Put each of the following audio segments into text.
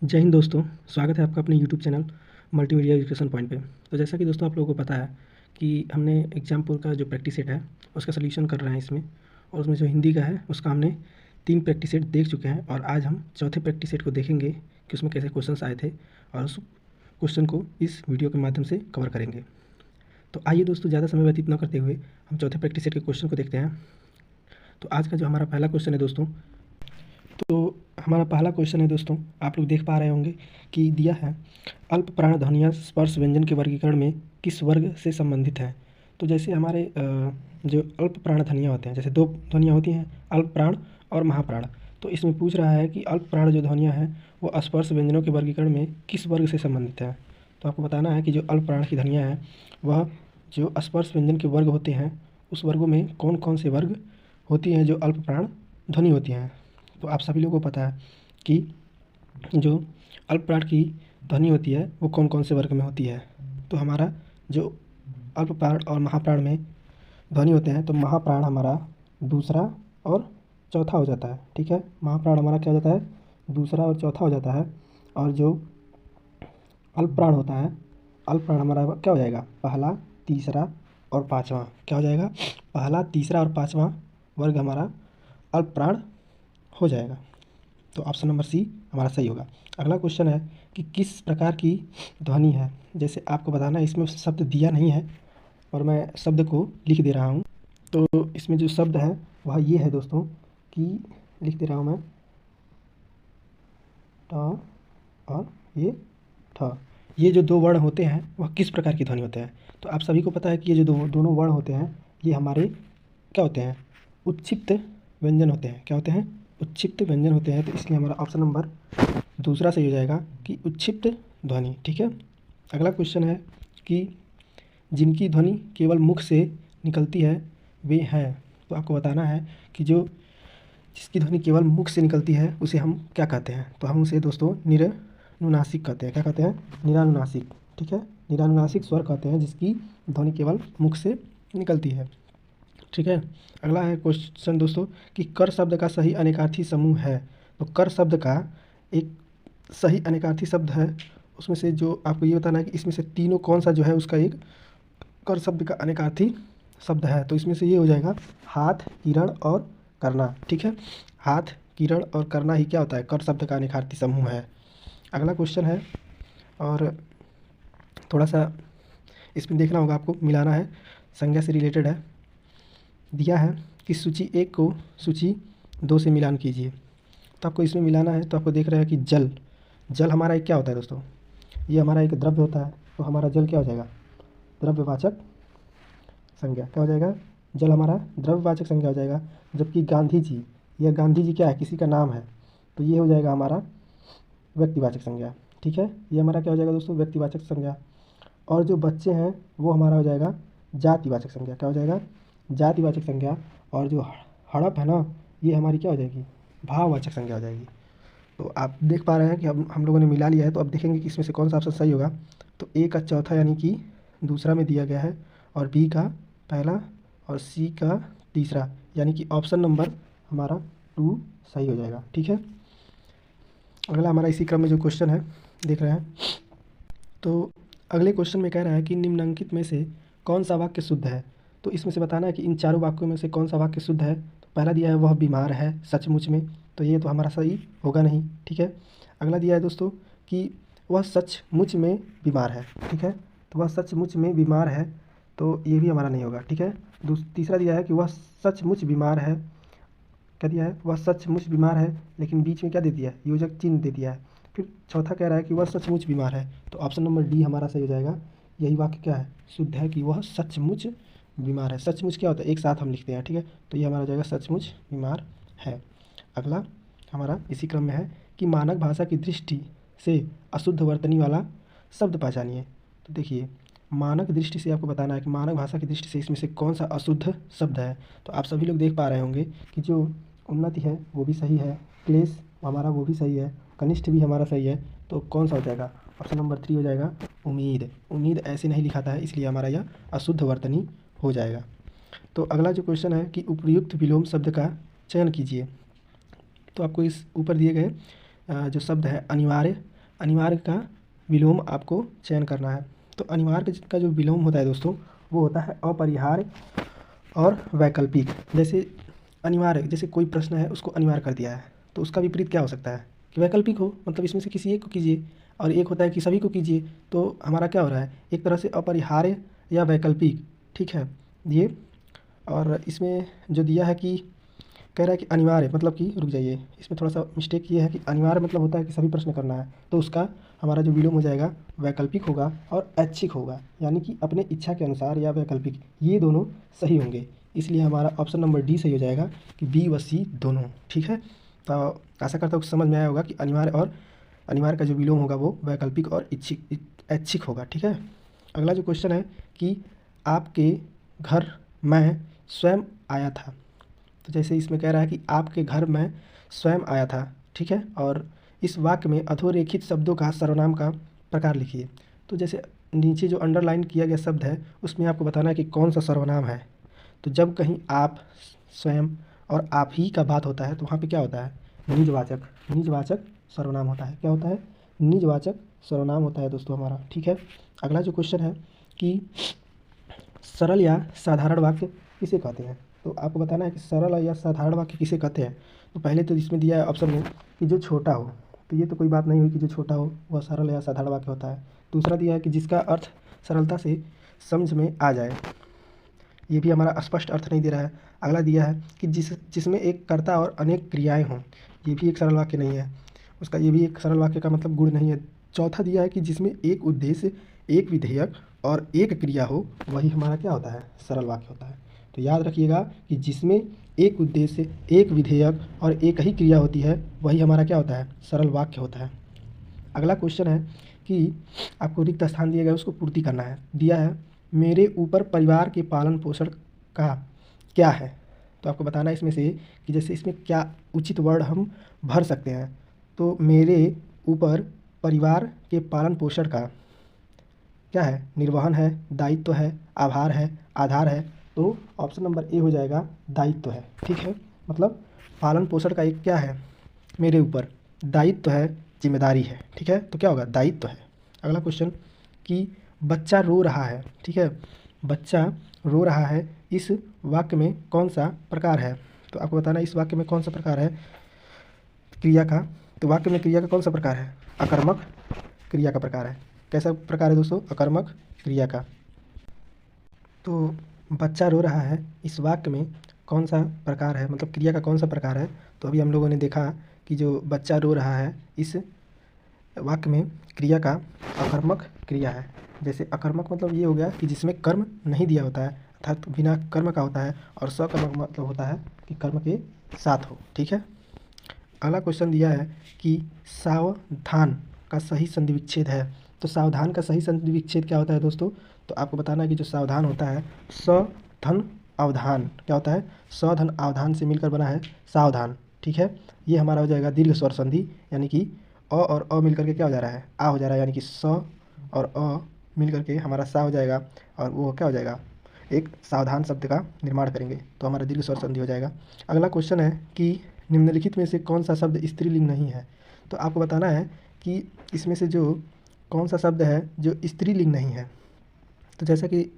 जय हिंद दोस्तों। स्वागत है आपका अपने YouTube channel multimedia education point पे। तो जैसा कि दोस्तों आप लोगों को पता है कि हमने एग्जाम्पल का जो प्रैक्टिस सेट है उसका सोल्यूशन कर रहे हैं इसमें, और उसमें जो हिंदी का है उसका हमने 3 प्रैक्टिस सेट देख चुके हैं और आज हम चौथे प्रैक्टिस सेट को देखेंगे कि उसमें कैसे क्वेश्चन आए थे और उस क्वेश्चन को इस वीडियो के माध्यम से कवर करेंगे। तो आइए दोस्तों, ज़्यादा समय व्यतीत न करते हुए हम चौथे प्रैक्टिस सेट के क्वेश्चन को देखते हैं। तो आज का जो हमारा पहला क्वेश्चन है दोस्तों, तो हमारा पहला क्वेश्चन है दोस्तों, आप लोग देख पा रहे होंगे कि दिया है अल्प प्राण ध्वनियाँ स्पर्श व्यंजन के वर्गीकरण में किस वर्ग से संबंधित हैं। तो जैसे हमारे जो अल्प प्राण ध्वनियाँ होते हैं, जैसे 2 ध्वनियाँ होती हैं, अल्प प्राण और महाप्राण। तो इसमें पूछ रहा है कि अल्प प्राण जो ध्वनियाँ हैं वो स्पर्श व्यंजनों के वर्गीकरण में किस वर्ग से संबंधित है। तो आपको बताना है कि जो अल्प प्राण की ध्वनियाँ हैं वह जो स्पर्श व्यंजन के वर्ग होते हैं उस वर्गों में कौन कौन से वर्ग होती हैं जो अल्प प्राण ध्वनि होती हैं। तो आप सभी लोगों को पता है कि जो अल्प प्राण की ध्वनि होती है वो कौन कौन से वर्ग में होती है। तो हमारा जो अल्प प्राण और महाप्राण में ध्वनि होते हैं, तो महाप्राण हमारा दूसरा और चौथा हो जाता है। ठीक है, महाप्राण हमारा क्या हो जाता है, दूसरा और चौथा हो जाता है। और जो अल्प प्राण होता है, अल्प प्राण हमारा क्या हो जाएगा, पहला, तीसरा और पाँचवा। क्या हो जाएगा, पहला, तीसरा और पाँचवा वर्ग हमारा अल्प प्राण हो जाएगा। तो ऑप्शन नंबर सी हमारा सही होगा। अगला क्वेश्चन है कि किस प्रकार की ध्वनि है। जैसे आपको बताना है, इसमें शब्द दिया नहीं है और मैं शब्द को लिख दे रहा हूँ। तो इसमें जो शब्द है वह ये है दोस्तों कि लिख दे रहा हूँ मैं, ट और ये ठ। ये जो 2 वर्ण होते हैं वह किस प्रकार की ध्वनि होते हैं। तो आप सभी को पता है कि ये जो दोनों वर्ण होते हैं ये हमारे क्या होते हैं, उच्छिप्त व्यंजन होते हैं। क्या होते हैं, उच्छिप्त व्यंजन होते हैं। तो इसलिए हमारा ऑप्शन नंबर दूसरा सही हो जाएगा कि उच्छिप्त ध्वनि। ठीक है। अगला क्वेश्चन है कि जिनकी ध्वनि केवल मुख से निकलती है वे हैं। तो आपको बताना है कि जो जिसकी ध्वनि केवल मुख से निकलती है उसे हम क्या कहते हैं। तो हम उसे दोस्तों निरानुनासिक कहते हैं। क्या कहते हैं, निरानुनासिक। ठीक है, निरानुनासिक स्वर कहते हैं जिसकी ध्वनि केवल मुख से निकलती है। ठीक है। अगला है क्वेश्चन दोस्तों कि कर शब्द का सही अनेकार्थी समूह है। तो कर शब्द का एक सही अनेकार्थी शब्द है, उसमें से जो आपको ये बताना है कि इसमें से तीनों कौन सा जो है उसका एक कर शब्द का अनेकार्थी शब्द है। तो इसमें से ये हो जाएगा हाथ, किरण और करना। ठीक है, हाथ, किरण और करना ही क्या होता है, कर शब्द का अनेकार्थी समूह है। अगला क्वेश्चन है और थोड़ा सा इसमें देखना होगा, आपको मिलाना है, संज्ञा से रिलेटेड है। दिया है कि सूची 1 को सूची 2 से मिलान कीजिए। तो आपको इसमें मिलाना है। तो आपको देख रहे हैं कि जल, जल हमारा एक क्या होता है दोस्तों, ये हमारा एक द्रव्य होता है। तो हमारा जल क्या हो जाएगा, द्रव्यवाचक संज्ञा। क्या हो जाएगा, जल हमारा द्रव्यवाचक संज्ञा हो जाएगा। जबकि गांधी जी, यह गांधी जी क्या है, किसी का नाम है, तो ये हो जाएगा हमारा व्यक्तिवाचक संज्ञा। ठीक है, ये हमारा क्या हो जाएगा दोस्तों, व्यक्तिवाचक संज्ञा। और जो बच्चे हैं वो हमारा हो जाएगा जातिवाचक संज्ञा। क्या हो जाएगा, जातिवाचक संज्ञा। और जो हड़प है ना, ये हमारी क्या हो जाएगी, भाववाचक संज्ञा हो जाएगी। तो आप देख पा रहे हैं कि हम लोगों ने मिला लिया है। तो अब देखेंगे कि इसमें से कौन सा ऑप्शन सही होगा। तो ए का चौथा यानी कि दूसरा में दिया गया है, और बी का पहला, और सी का तीसरा, यानी कि ऑप्शन नंबर हमारा 2 सही हो जाएगा। ठीक है। अगला हमारा इसी क्रम में जो क्वेश्चन है देख रहे हैं, तो अगले क्वेश्चन में कह रहा है कि निम्नलिखित में से कौन सा वाक्य शुद्ध है। तो इसमें से बताना है कि इन चारों वाक्यों में से कौन सा वाक्य शुद्ध है। तो पहला दिया है वह बीमार है सचमुच में, तो ये तो हमारा सही होगा नहीं। ठीक है। अगला दिया है दोस्तों कि वह सचमुच में बीमार है। ठीक है, तो वह सचमुच में बीमार है, तो ये भी हमारा नहीं होगा। ठीक है। तीसरा दिया है कि वह सचमुच बीमार है। क्या दिया है, वह सचमुच बीमार है, लेकिन बीच में क्या दे दिया है, योजक चिन्ह दे दिया है। फिर चौथा कह रहा है कि वह सचमुच बीमार है, तो ऑप्शन नंबर डी हमारा सही हो जाएगा। यही वाक्य क्या है, शुद्ध है कि वह सचमुच बीमार है। सचमुच क्या होता है, एक साथ हम लिखते हैं। ठीक है, तो ये हमारा हो जाएगा सचमुच बीमार है। अगला हमारा इसी क्रम में है कि मानक भाषा की दृष्टि से अशुद्ध वर्तनी वाला शब्द पहचानिए। तो देखिए, मानक दृष्टि से आपको बताना है कि मानक भाषा की दृष्टि से इसमें से कौन सा अशुद्ध शब्द है। तो आप सभी लोग देख पा रहे होंगे कि जो उन्नति है वो भी सही है, क्लेश हमारा वो भी सही है, कनिष्ठ भी हमारा सही है। तो कौन सा हो जाएगा, ऑप्शन नंबर 3 हो जाएगा उम्मीद। उम्मीद ऐसे नहीं लिखाता है, इसलिए हमारा यह अशुद्ध वर्तनी हो जाएगा। तो अगला जो क्वेश्चन है कि उपयुक्त विलोम शब्द का चयन कीजिए। तो आपको इस ऊपर दिए गए जो शब्द है अनिवार्य, अनिवार्य का विलोम आपको चयन करना है। तो अनिवार्य का जो विलोम होता है दोस्तों वो होता है अपरिहार्य और वैकल्पिक। जैसे अनिवार्य, जैसे कोई प्रश्न है उसको अनिवार्य कर दिया है तो उसका विपरीत क्या हो सकता है कि वैकल्पिक हो, मतलब इसमें से किसी एक को कीजिए, और एक होता है कि सभी को कीजिए। तो हमारा क्या हो रहा है, एक तरह से अपरिहार्य या वैकल्पिक, ठीक है ये। और इसमें जो दिया है कि कह रहा है कि अनिवार्य मतलब कि, रुक जाइए, इसमें थोड़ा सा मिस्टेक ये है कि अनिवार्य मतलब होता है कि सभी प्रश्न करना है, तो उसका हमारा जो विलोम हो जाएगा वैकल्पिक होगा और ऐच्छिक होगा, यानी कि अपने इच्छा के अनुसार या वैकल्पिक, ये दोनों सही होंगे। इसलिए हमारा ऑप्शन नंबर डी सही हो जाएगा कि बी व सी दोनों, ठीक है। तो आशा करता हूँ समझ में आया होगा कि अनिवार्य और अनिवार्य का जो विलोम होगा वो वैकल्पिक और ऐच्छिक होगा, ठीक है। अगला जो क्वेश्चन है कि आपके घर मैं स्वयं आया था। तो जैसे इसमें कह रहा है कि आपके घर में स्वयं आया था, ठीक है, और इस वाक्य में अधोरेखित शब्दों का सर्वनाम का प्रकार लिखिए। तो जैसे नीचे जो अंडरलाइन किया गया शब्द है उसमें आपको बताना है कि कौन सा सर्वनाम है। तो जब कहीं आप, स्वयं और आप ही का बात होता है तो वहाँ पे क्या होता है, निजवाचक, निजवाचक सर्वनाम होता है। क्या होता है, निजवाचक सर्वनाम होता है दोस्तों हमारा, ठीक है। अगला जो क्वेश्चन है कि सरल या साधारण वाक्य किसे कहते हैं। तो आपको बताना है कि सरल या साधारण वाक्य किसे कहते हैं। तो पहले तो इसमें दिया है ऑप्शन में कि जो छोटा हो, तो ये तो कोई बात नहीं हुई कि जो छोटा हो वह सरल या साधारण वाक्य होता है। दूसरा दिया है कि जिसका अर्थ सरलता से समझ में आ जाए, ये भी हमारा स्पष्ट अर्थ नहीं दे रहा है। अगला दिया है कि जिसमें एक कर्ता और अनेक क्रियाएं हों, ये भी एक सरल वाक्य नहीं है, उसका ये भी एक सरल वाक्य का मतलब गुण नहीं है। चौथा दिया है कि जिसमें एक उद्देश्य, एक विधेयक और एक क्रिया हो, वही हमारा क्या होता है, सरल वाक्य होता है। तो याद रखिएगा कि जिसमें एक उद्देश्य, एक विधेयक और एक ही क्रिया होती है वही हमारा क्या होता है, सरल वाक्य होता है। अगला क्वेश्चन है कि आपको रिक्त स्थान दिया गया उसको पूर्ति करना है। दिया है मेरे ऊपर परिवार के पालन पोषण का क्या है। तो आपको बताना है इसमें से कि जैसे इसमें क्या उचित वर्ड हम भर सकते हैं। तो मेरे ऊपर परिवार के पालन पोषण का क्या है, निर्वहन है, दायित्व है, आभार है, आधार है। तो ऑप्शन नंबर ए हो जाएगा, दायित्व है, ठीक है। मतलब पालन पोषण का एक क्या है, मेरे ऊपर दायित्व है, जिम्मेदारी है, ठीक है। तो क्या होगा, दायित्व है। अगला क्वेश्चन कि बच्चा रो रहा है, ठीक है, बच्चा रो रहा है, इस वाक्य में कौन सा प्रकार है। तो आपको बताना है इस वाक्य में कौन सा प्रकार है क्रिया का। तो वाक्य में क्रिया का कौन सा प्रकार है, अकर्मक क्रिया का प्रकार है। कैसा प्रकार है दोस्तों, अकर्मक क्रिया का। तो बच्चा रो रहा है, इस वाक्य में कौन सा प्रकार है, मतलब क्रिया का कौन सा प्रकार है। तो अभी हम लोगों ने देखा कि जो बच्चा रो रहा है इस वाक्य में क्रिया का अकर्मक क्रिया है। जैसे अकर्मक मतलब ये हो गया कि जिसमें कर्म नहीं दिया होता है, अर्थात बिना कर्म का होता है, और सकर्मक मतलब होता है कि कर्म के साथ हो, ठीक है। अगला क्वेश्चन दिया है कि सावधान का सही संधि विच्छेद है। तो सावधान का सही संधि विच्छेद क्या होता है दोस्तों। तो आपको बताना है कि जो सावधान होता है, स धन अवधान क्या होता है, स धन अवधान से मिलकर बना है सावधान, ठीक है। ये हमारा हो जाएगा दीर्घ स्वर संधि, यानी कि अ और अ मिलकर के क्या हो जा रहा है, आ हो जा रहा है, यानी कि स और अ मिलकर के हमारा सा हो जाएगा, और वो क्या हो जाएगा, एक सावधान शब्द का निर्माण करेंगे, तो हमारा दीर्घ स्वर संधि हो जाएगा। अगला क्वेश्चन है कि निम्नलिखित में से कौन सा शब्द स्त्रीलिंग नहीं है। तो आपको बताना है कि इसमें से जो कौन सा शब्द है जो स्त्रीलिंग नहीं है। तो जैसा कि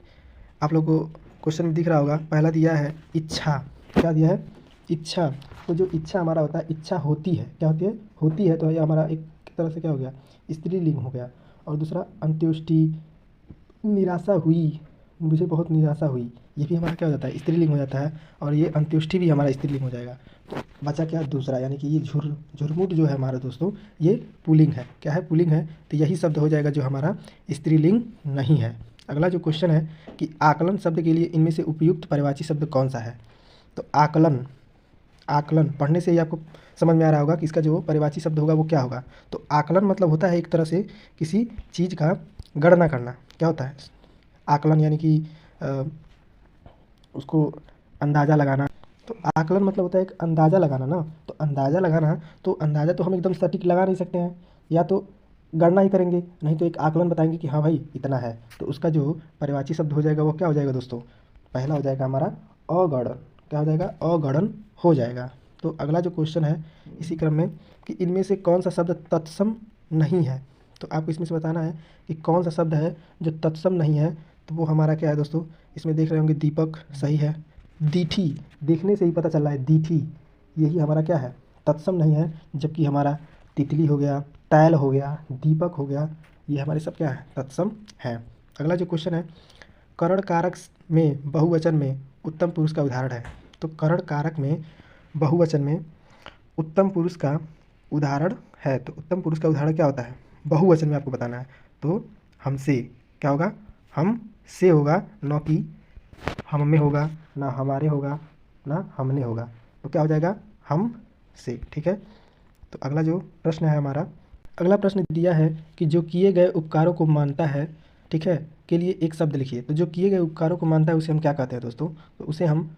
आप लोग को क्वेश्चन में दिख रहा होगा, पहला दिया है इच्छा, क्या दिया है, इच्छा। तो जो इच्छा हमारा होता है, इच्छा होती है, क्या होती है, होती है, तो ये हमारा एक तरह से क्या हो गया, स्त्रीलिंग हो गया। और दूसरा अंत्योष्टि, निराशा हुई, मुझे बहुत निराशा हुई, ये भी हमारा क्या हो जाता है, स्त्रीलिंग हो जाता है, और ये अंत्योष्टि भी हमारा स्त्रीलिंग हो जाएगा। तो बचा क्या, दूसरा, यानी कि ये झुरमुट जो है हमारा दोस्तों, ये पुल्लिंग है, क्या है, पुल्लिंग है। तो यही शब्द हो जाएगा जो हमारा स्त्रीलिंग नहीं है। अगला जो क्वेश्चन है कि आकलन शब्द के लिए इनमें से उपयुक्त परिवाची शब्द कौन सा है। तो आकलन, आकलन पढ़ने से ही आपको समझ में आ रहा होगा कि इसका जो परिवाची शब्द होगा वो क्या होगा। तो आकलन मतलब होता है एक तरह से किसी चीज़ का गणना करना, क्या होता है, आकलन यानी कि उसको अंदाज़ा लगाना। तो आकलन मतलब होता है एक अंदाज़ा लगाना ना। तो अंदाज़ा लगाना, तो अंदाज़ा तो हम एकदम सटीक लगा नहीं सकते हैं, या तो गणना ही करेंगे, नहीं तो एक आकलन बताएंगे कि हाँ भाई इतना है। तो उसका जो परिवाची शब्द हो जाएगा वो क्या हो जाएगा दोस्तों, पहला हो जाएगा हमारा अगणन, क्या हो जाएगा, अगणन हो जाएगा। तो अगला जो क्वेश्चन है इसी क्रम में कि इनमें से कौन सा शब्द तत्सम नहीं है। तो आपको इसमें से बताना है कि कौन सा शब्द है जो तत्सम नहीं है। तो वो हमारा क्या है दोस्तों, इसमें देख रहे होंगे दीपक सही है, दीठी देखने से ही पता चल रहा है, दीठी यही हमारा क्या है, तत्सम नहीं है। जबकि हमारा तितली हो गया, तैल हो गया, दीपक हो गया, ये हमारे सब क्या है, तत्सम है। अगला जो क्वेश्चन है, करण कारक में बहुवचन में उत्तम पुरुष का उदाहरण है। तो करण कारक में बहुवचन में उत्तम पुरुष का उदाहरण है। तो उत्तम पुरुष का उदाहरण क्या होता है, बहुवचन में आपको बताना है। तो हमसे क्या होगा, हम से होगा, न कि हम में होगा, ना हमारे होगा, ना हमने होगा। तो क्या हो जाएगा, हम से। ठीक है। तो अगला जो प्रश्न है हमारा, अगला प्रश्न दिया है कि जो किए गए उपकारों को मानता है, ठीक है, के लिए एक शब्द लिखिए। तो जो किए गए उपकारों को मानता है उसे हम क्या कहते हैं दोस्तों, तो उसे हम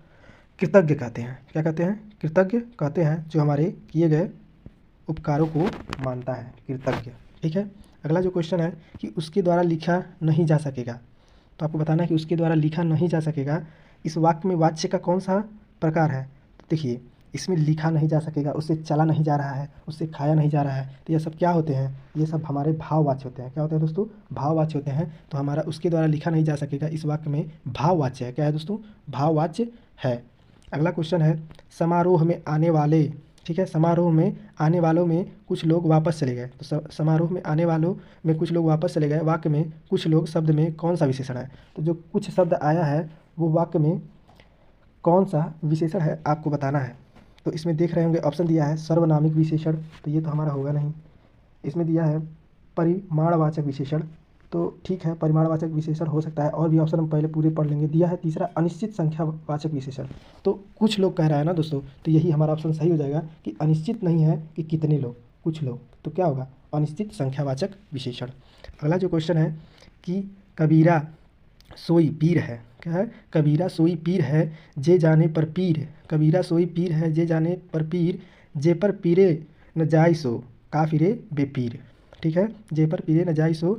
कृतज्ञ कहते हैं। क्या कहते हैं, कृतज्ञ कहते हैं, जो हमारे किए गए उपकारों को मानता है, कृतज्ञ। ठीक है। अगला जो क्वेश्चन है कि उसके द्वारा लिखा नहीं जा सकेगा। तो आपको बताना है कि उसके द्वारा लिखा नहीं जा सकेगा, इस वाक्य में वाच्य का कौन सा प्रकार है। तो देखिए, इसमें लिखा नहीं जा सकेगा, उससे चला नहीं जा रहा है, उससे खाया नहीं जा रहा है, तो ये सब क्या होते हैं, ये सब हमारे भाववाच्य होते हैं। क्या होते हैं दोस्तों, भाववाच्य होते हैं। तो हमारा उसके द्वारा लिखा नहीं जा सकेगा इस वाक्य में भाववाच्य है। क्या है दोस्तों, भाववाच्य है। अगला क्वेश्चन है, समारोह में आने वाले, ठीक है, समारोह में आने वालों में कुछ लोग वापस चले गए। तो समारोह में आने वालों में कुछ लोग वापस चले गए, वाक्य में कुछ लोग शब्द में कौन सा विशेषण है। तो जो कुछ शब्द आया है वो वाक्य में कौन सा विशेषण है आपको बताना है। तो इसमें देख रहे होंगे ऑप्शन दिया है सर्वनामिक विशेषण, तो ये तो हमारा होगा नहीं। इसमें दिया है परिमाणवाचक विशेषण, तो ठीक है, परिमाणवाचक विशेषण हो सकता है। और भी ऑप्शन हम पहले पूरे पढ़ लेंगे। दिया है तीसरा अनिश्चित संख्यावाचक विशेषण, तो कुछ लोग कह रहा है ना दोस्तों, तो यही हमारा ऑप्शन सही हो जाएगा कि अनिश्चित नहीं है कि कितने लोग, कुछ लोग। तो क्या होगा, अनिश्चित संख्यावाचक विशेषण। अगला जो क्वेश्चन है कि कबीरा सोई पीर है। क्या है, कबीरा सोई पीर है जे जाने पर पीर, कबीरा सोई पीर है जे जाने पर पीर, जे पर पीरे न जाय सो काफिरे बेपीर। ठीक है, जे पर पीरे न जाय सो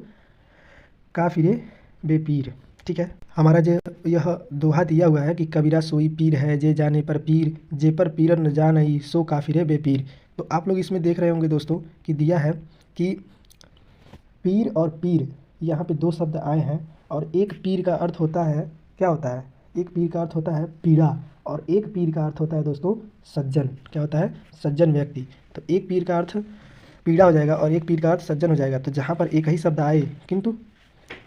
काफिरे बेपीर। ठीक है, हमारा जो यह दोहा दिया हुआ है कि कबीरा सोई पीर है जे जाने पर पीर, जे पर पीर न जानई सो काफिरे बेपीर। तो आप लोग इसमें देख रहे होंगे दोस्तों कि दिया है कि पीर और पीर, यहाँ पे दो शब्द आए हैं, और एक पीर का अर्थ होता है, क्या होता है, एक पीर का अर्थ होता है पीड़ा, और एक पीर का अर्थ होता है दोस्तों सज्जन। क्या होता है, सज्जन व्यक्ति। तो एक पीर का अर्थ पीड़ा हो जाएगा और एक पीर का अर्थ सज्जन हो जाएगा। तो जहाँ पर एक ही शब्द आए किंतु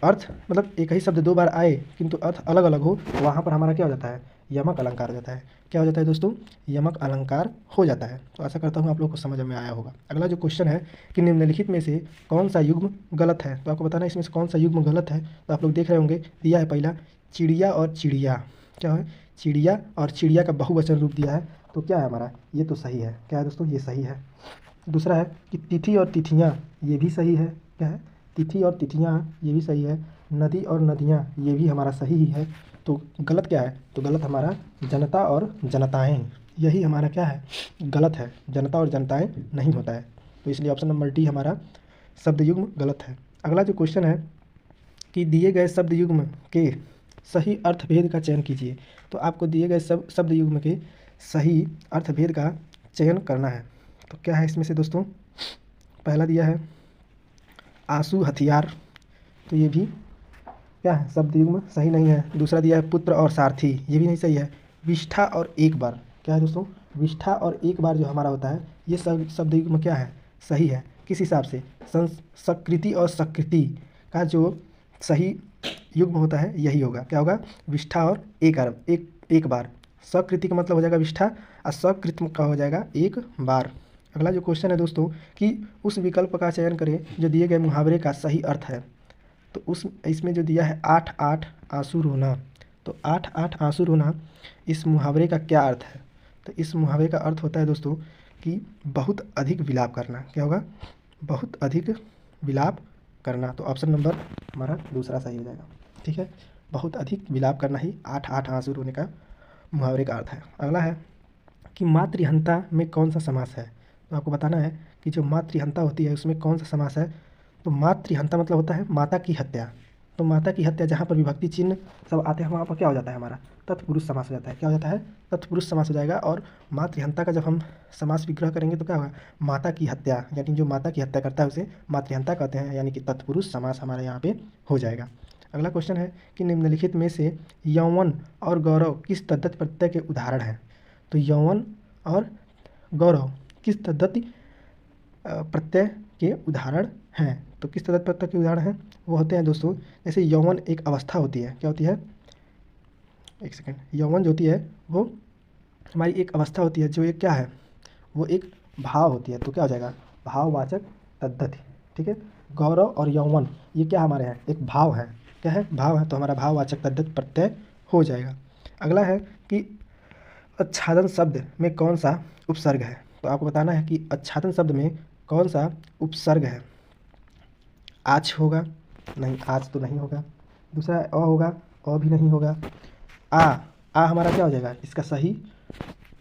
अर्थ, मतलब एक ही शब्द दो बार आए किंतु अर्थ अलग अलग हो, वहाँ पर हमारा क्या हो जाता है, यमक अलंकार हो जाता है। क्या हो जाता है दोस्तों, यमक अलंकार हो जाता है। तो आशा करता हूँ आप लोग को समझ में आया होगा। अगला जो क्वेश्चन है कि निम्नलिखित में से कौन सा युग्म गलत है। तो आपको बताना है इसमें से कौन सा युग्म गलत है। तो आप लोग देख रहे होंगे, दिया है पहला चिड़िया और चिड़िया। क्या है, चिड़िया और चिड़िया का बहुवचन रूप दिया है। तो क्या है हमारा, ये तो सही है। क्या है दोस्तों, ये सही है। दूसरा है कि तिथि और तिथियाँ, ये भी सही है। क्या है, तिथि और तिथियाँ, ये भी सही है। नदी और नदियाँ, ये भी हमारा सही ही है। तो गलत क्या है, तो गलत हमारा जनता और जनताएँ, यही हमारा क्या है, गलत है। जनता और जनताएँ नहीं होता है। तो इसलिए ऑप्शन नंबर डी हमारा शब्द युग्म गलत है। अगला जो क्वेश्चन है कि दिए गए शब्द युग्म के सही अर्थभेद का चयन कीजिए। तो आपको दिए गए शब्द युग्म के सही अर्थभेद का चयन करना है। तो क्या है इसमें से दोस्तों, पहला दिया है आंसू हथियार, तो ये भी क्या है, शब्द युग्म सही नहीं है। दूसरा दिया है पुत्र और सारथी, ये भी नहीं सही है। विष्ठा और एक बार, क्या है दोस्तों, विष्ठा और एक बार जो हमारा होता है, ये सब शब्द युग्म क्या है, सही है। किस हिसाब से, संस्कृति और सकृति का जो सही युग्म होता है यही होगा। क्या होगा, विष्ठा और एक बार। सकृति का मतलब हो जाएगा विष्ठा और सकृत का हो जाएगा एक बार। अगला जो क्वेश्चन है दोस्तों कि उस विकल्प का चयन करें जो दिए गए मुहावरे का सही अर्थ है। तो इसमें जो दिया है 8-8 आंसू रोना, तो 8-8 आंसू रोना, इस मुहावरे का क्या अर्थ है। तो इस मुहावरे का अर्थ होता है दोस्तों कि बहुत अधिक विलाप करना। क्या होगा, बहुत अधिक विलाप करना। तो ऑप्शन नंबर हमारा दूसरा सही हो जाएगा। ठीक है, बहुत अधिक विलाप करना ही 8-8 आंसू रोने का मुहावरे का अर्थ है। अगला है कि मातृहंता में कौन सा समास है। तो आपको बताना है कि जो मातृहंता होती है उसमें कौन सा समास है। तो मातृहंता मतलब होता है माता की हत्या। तो माता की हत्या जहाँ पर विभक्ति चिन्ह सब आते हैं वहाँ पर क्या हो जाता है, हमारा तत्पुरुष समास हो जाता है। क्या हो जाता है, तत्पुरुष समास हो जाएगा। और मातृहंता का जब हम समास विग्रह करेंगे तो क्या होगा, माता की हत्या, यानी जो माता की हत्या करता है उसे मातृहंता कहते हैं, यानी कि तत्पुरुष समास हमारे यहाँ पे हो जाएगा। अगला क्वेश्चन है कि निम्नलिखित में से यौवन और गौरव किस तद्धित प्रत्यय के उदाहरण हैं। तो यौवन और गौरव किस तद्धित प्रत्यय के उदाहरण हैं। तो किस तद्धित प्रत्यय के उदाहरण हैं, वो होते हैं दोस्तों, जैसे यौवन एक अवस्था होती है। क्या होती है, एक सेकेंड, यौवन जो होती है वो हमारी एक अवस्था होती है, जो एक क्या है, वो एक भाव होती है। तो क्या हो जाएगा, भाववाचक तद्धित। ठीक है, गौरव और यौवन ये क्या हमारे हैं, एक भाव है। क्या है, भाव है, तो हमारा भाववाचक तद्धित प्रत्यय हो जाएगा। अगला है कि आच्छादन शब्द में कौन सा उपसर्ग है। तो आपको बताना है कि आच्छादन शब्द में कौन सा उपसर्ग है। आज होगा, नहीं आज तो नहीं होगा। दूसरा अ होगा, अ भी नहीं होगा। आ हमारा क्या हो जाएगा, इसका सही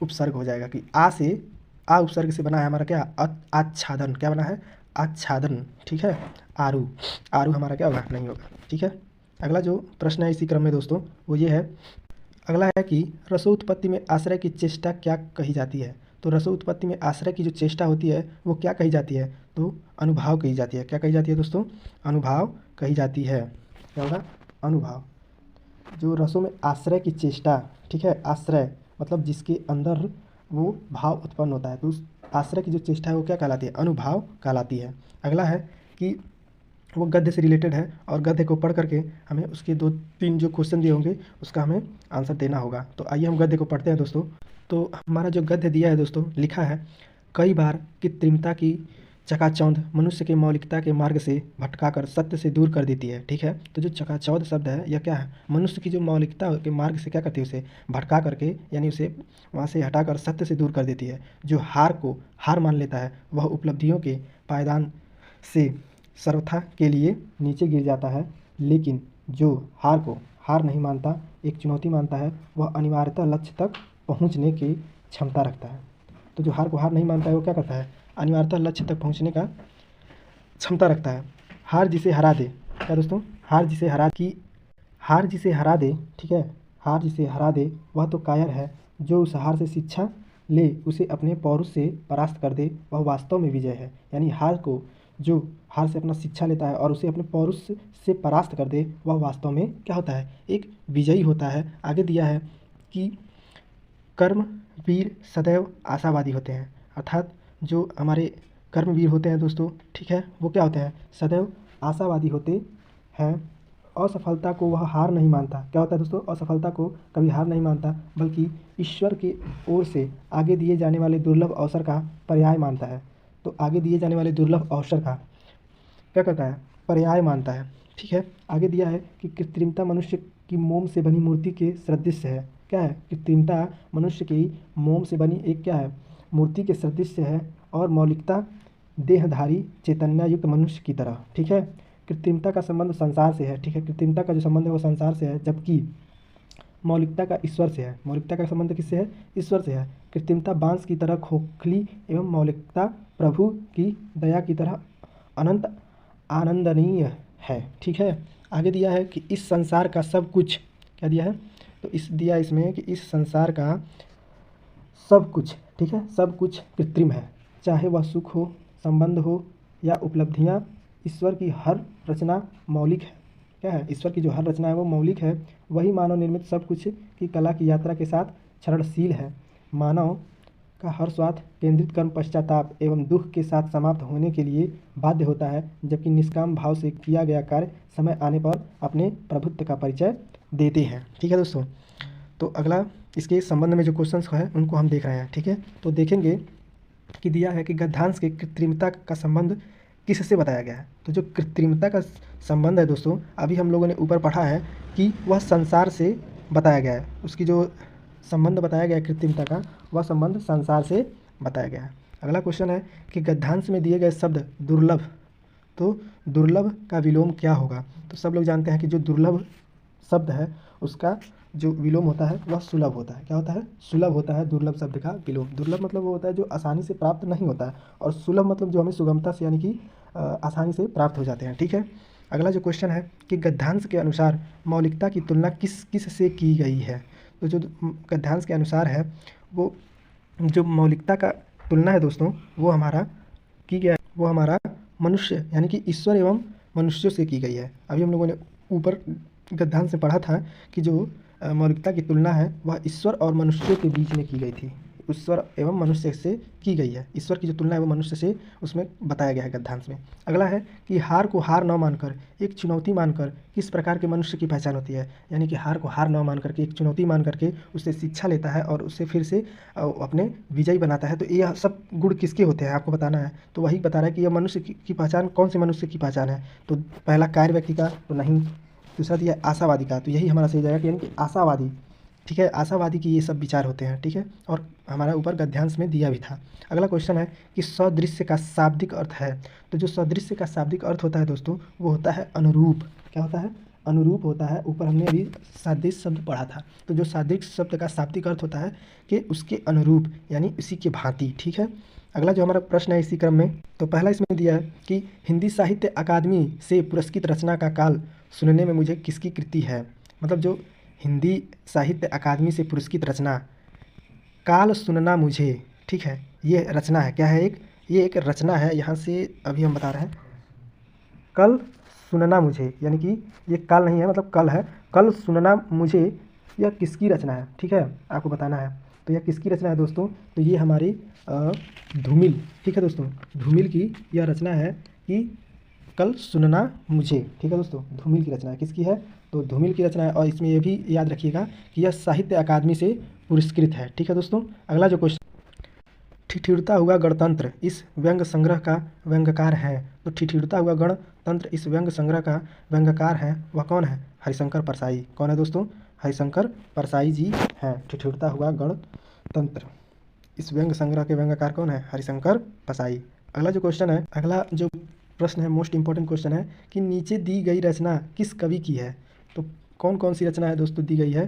उपसर्ग हो जाएगा कि आ से, आ उपसर्ग से बना है हमारा क्या, आच्छादन। क्या बना है, आच्छादन। ठीक है, आरू, आरू हमारा क्या होगा, नहीं होगा। ठीक है, अगला जो प्रश्न है इसी क्रम में दोस्तों वो ये है, अगला है कि रसोत्पत्ति में आश्रय की चेष्टा क्या कही जाती है। तो रसोत्पत्ति में आश्रय की जो चेष्टा होती है वो क्या कही जाती है, तो अनुभाव कही जाती है। क्या कही जाती है दोस्तों, अनुभाव कही जाती है। क्या होगा, अनुभाव। जो रसों में आश्रय की चेष्टा, ठीक है, आश्रय मतलब जिसके अंदर वो भाव उत्पन्न होता है, तो उस आश्रय की जो चेष्टा है वो क्या कहलाती है, अनुभाव कहलाती है। अगला है कि वो गद्य से रिलेटेड है और गद्य को पढ़ करके हमें उसके 2-3 जो क्वेश्चन दिए होंगे उसका हमें आंसर देना होगा। तो आइए हम गद्य को पढ़ते हैं दोस्तों। तो हमारा जो गद्य दिया है दोस्तों, लिखा है, कई बार कृत्रिमता की चकाचौंध मनुष्य के मौलिकता के मार्ग से भटकाकर सत्य से दूर कर देती है। ठीक है, तो जो चकाचौंध शब्द है यह क्या है, मनुष्य की जो मौलिकता के मार्ग से क्या करती है, उसे भटका करके, यानी उसे वहाँ से हटाकर सत्य से दूर कर देती है। जो हार को हार मान लेता है वह उपलब्धियों के पायदान से सर्वथा के लिए नीचे गिर जाता है, लेकिन जो हार को हार नहीं मानता, एक चुनौती मानता है, वह अनिवार्यतः लक्ष्य तक पहुंचने की क्षमता रखता है। तो जो हार को हार नहीं मानता है वो क्या करता है, अनिवार्यतः लक्ष्य तक पहुंचने का क्षमता रखता है। हार जिसे हरा दे, क्या दोस्तों, हार जिसे हरा की, हार जिसे हरा दे, ठीक है, हार जिसे हरा दे वह तो कायर है। जो उस हार से शिक्षा ले, उसे अपने पौरुष से परास्त कर दे, वह वास्तव में विजय है। यानी हार को, जो हार से अपना शिक्षा लेता है और उसे अपने पौरुष से परास्त कर दे, वह वास्तव में क्या होता है, एक विजयी होता है। आगे दिया है कि कर्मवीर सदैव आशावादी होते हैं, अर्थात जो हमारे कर्मवीर होते हैं दोस्तों, ठीक है, वो क्या होते हैं, सदैव आशावादी होते हैं। असफलता को वह हार नहीं मानता। क्या होता है दोस्तों, असफलता को कभी हार नहीं मानता, बल्कि ईश्वर की ओर से आगे दिए जाने वाले दुर्लभ अवसर का पर्याय मानता है। तो आगे दिए जाने वाले दुर्लभ अवसर का क्या करता है, पर्याय मानता है। ठीक है, आगे दिया है कि कृत्रिमता मनुष्य की मोम से बनी मूर्ति के सदृश्य है। क्या है, कृत्रिमता मनुष्य की मोम से बनी एक क्या है, मूर्ति के सदृश्य है, और मौलिकता देहधारी चैतन्ययुक्त मनुष्य की तरह। ठीक है, कृत्रिमता का संबंध संसार से है। ठीक है, कृत्रिमता का जो संबंध है वो संसार से है, जबकि मौलिकता का ईश्वर से है। मौलिकता का संबंध किससे है, ईश्वर से है। कृत्रिमता बांस की तरह खोखली एवं मौलिकता प्रभु की दया की तरह अनंत आनंदनीय है। ठीक है, आगे दिया है कि इस संसार का सब कुछ, क्या दिया है, तो इस दिया इसमें कि इस संसार का सब कुछ, ठीक है, सब कुछ कृत्रिम है, चाहे वह सुख हो, संबंध हो या उपलब्धियां। ईश्वर की हर रचना मौलिक है। क्या है, ईश्वर की जो हर रचना है वो मौलिक है। वही मानव निर्मित सब कुछ की कला की यात्रा के साथ क्षरणशील है। मानव का हर स्वार्थ केंद्रित कर्म पश्चाताप एवं दुख के साथ समाप्त होने के लिए बाध्य होता है, जबकि निष्काम भाव से किया गया कार्य समय आने पर अपने प्रभुत्व का परिचय देते हैं। ठीक है दोस्तों, तो अगला इसके संबंध में जो क्वेश्चंस है उनको हम देख रहे हैं। ठीक है, तो देखेंगे कि दिया है कि गद्यांश के कृत्रिमता का संबंध किससे बताया गया है। तो जो कृत्रिमता का संबंध है दोस्तों, अभी हम लोगों ने ऊपर पढ़ा है कि वह संसार से बताया गया है। उसकी जो संबंध बताया गया है कृत्रिमता का, वह संबंध संसार से बताया गया है। अगला क्वेश्चन है कि गद्यांश में दिए गए शब्द दुर्लभ, तो दुर्लभ का विलोम क्या होगा। तो सब लोग जानते हैं कि जो दुर्लभ शब्द है उसका जो विलोम होता है वह सुलभ होता है। क्या होता है, सुलभ होता है दुर्लभ शब्द का विलोम। दुर्लभ मतलब वो होता है जो आसानी से प्राप्त नहीं होता है, और सुलभ मतलब जो हमें सुगमता से, यानी कि आसानी से प्राप्त हो जाते हैं। ठीक है, अगला जो क्वेश्चन है कि गद्यांश के अनुसार मौलिकता की तुलना किस किस से की गई है। तो जो गद्यांश के अनुसार है वो जो मौलिकता का तुलना है दोस्तों वो हमारा की गया, वो हमारा मनुष्य यानी कि ईश्वर एवं मनुष्यों से की गई है। अभी हम लोगों ने ऊपर गद्यांश से पढ़ा था कि जो मौलिकता की तुलना है वह ईश्वर और मनुष्यों के बीच में की गई थी, ईश्वर एवं मनुष्य से की गई है। ईश्वर की जो तुलना है वो मनुष्य से उसमें बताया गया है गद्यांश में। अगला है कि हार को हार न मानकर एक चुनौती मानकर किस प्रकार के मनुष्य की पहचान होती है। यानी कि हार को हार न मान करके एक चुनौती मान करके उससे शिक्षा लेता है और उससे फिर से अपने विजयी बनाता है। तो यह सब गुण किसके होते हैं आपको बताना है। तो वही बता रहा है कि यह मनुष्य की पहचान कौन से मनुष्य की पहचान है। तो पहला कार्य व्यक्ति का तो नहीं, दूसरा दिया आशावादी का, तो यही हमारा सही जाएगा कि यानी कि आशावादी। ठीक है, आशावादी की ये सब विचार होते हैं। ठीक है, और हमारा ऊपर गद्यांश में दिया भी था। अगला क्वेश्चन है कि सदृश्य का शाब्दिक अर्थ है। तो जो सदृश्य का शाब्दिक अर्थ होता है दोस्तों वो होता है अनुरूप। क्या होता है? अनुरूप होता है। ऊपर हमने अभी सादृश्य शब्द पढ़ा था। तो जो सादृश्य शब्द का शाब्दिक अर्थ होता है कि उसके अनुरूप यानी इसी के भांति। ठीक है, अगला जो हमारा प्रश्न है इसी क्रम में, तो पहला इसमें दिया है कि हिंदी साहित्य अकादमी से पुरस्कृत रचना का काल सुनने में मुझे किसकी कृति है। मतलब जो हिंदी साहित्य अकादमी से पुरस्कृत रचना काल सुनना मुझे, ठीक है, ये रचना है। क्या है? ये एक रचना है। यहाँ से अभी हम बता रहे हैं कल सुनना मुझे, यानी कि ये काल नहीं है, मतलब कल है। कल सुनना मुझे यह किसकी रचना है? ठीक है, आपको बताना है। तो यह किसकी रचना है दोस्तों? तो ये हमारी धूमिल। ठीक है दोस्तों, धूमिल की यह रचना है कि कल सुनना मुझे। ठीक है दोस्तों, धूमिल की रचना है। किसकी है? तो धूमिल की रचना है। और इसमें यह भी याद रखिएगा कि यह साहित्य अकादमी से पुरस्कृत है। ठीक है दोस्तों, अगला जो क्वेश्चन, ठिठुरता हुआ गणतंत्र इस व्यंग संग्रह का व्यंग्यकार है। तो ठिठुरता हुआ गणतंत्र इस व्यंग संग्रह का व्यंग्यकार है, वह कौन है? हरिशंकर परसाई। कौन है दोस्तों? हरिशंकर परसाई जी हैं। ठिठुरता हुआ गणतंत्र इस व्यंग संग्रह के व्यंग्यकार कौन है? हरिशंकर परसाई। अगला जो क्वेश्चन है, अगला जो प्रश्न है, मोस्ट इंपॉर्टेंट क्वेश्चन है कि नीचे दी गई रचना किस कवि की है। तो कौन कौन सी रचना है दोस्तों दी गई है?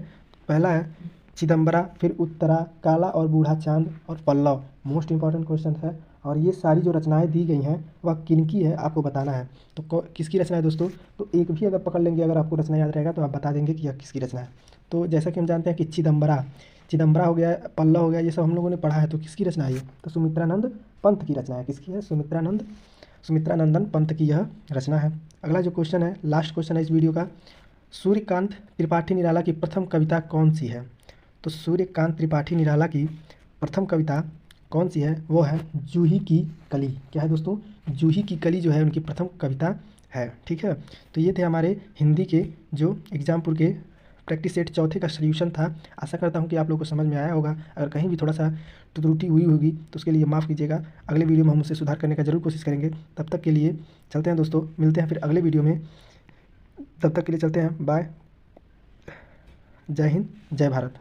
पहला है चिदम्बरा, फिर उत्तरा, काला और बूढ़ा चांद और पल्लव। मोस्ट इंपॉर्टेंट क्वेश्चन है। और ये सारी जो रचनाएं दी गई हैं वह किनकी है आपको बताना है। तो किसकी रचना है दोस्तों? तो एक भी अगर पकड़ लेंगे, अगर आपको रचना याद रहेगा तो आप बता देंगे कि यह किसकी रचना है। तो जैसा कि हम जानते हैं कि चिदम्बरा हो गया, पल्लव हो गया, ये सब हम लोगों ने पढ़ा है। तो किसकी रचना है ये? तो सुमित्रानंद पंत की रचना है। किसकी है? सुमित्रानंदन पंत की यह रचना है। अगला जो क्वेश्चन है, लास्ट क्वेश्चन है इस वीडियो का, सूर्यकांत त्रिपाठी निराला की प्रथम कविता कौन सी है। तो सूर्यकांत त्रिपाठी निराला की प्रथम कविता कौन सी है? वो है जूही की कली। क्या है दोस्तों? जूही की कली जो है उनकी प्रथम कविता है। ठीक है, तो ये थे हमारे हिंदी के जो एग्जामपुर के प्रैक्टिस सेट चौथे का सॉल्यूशन था। आशा करता हूँ कि आप लोगों को समझ में आया होगा। अगर कहीं भी थोड़ा सा त्रुटि हुई होगी तो उसके लिए माफ़ कीजिएगा। अगले वीडियो में हम उसे सुधार करने का जरूर कोशिश करेंगे। तब तक के लिए चलते हैं दोस्तों, मिलते हैं फिर अगले वीडियो में। तब तक के लिए चलते हैं, बाय, जय हिंद, जय भारत।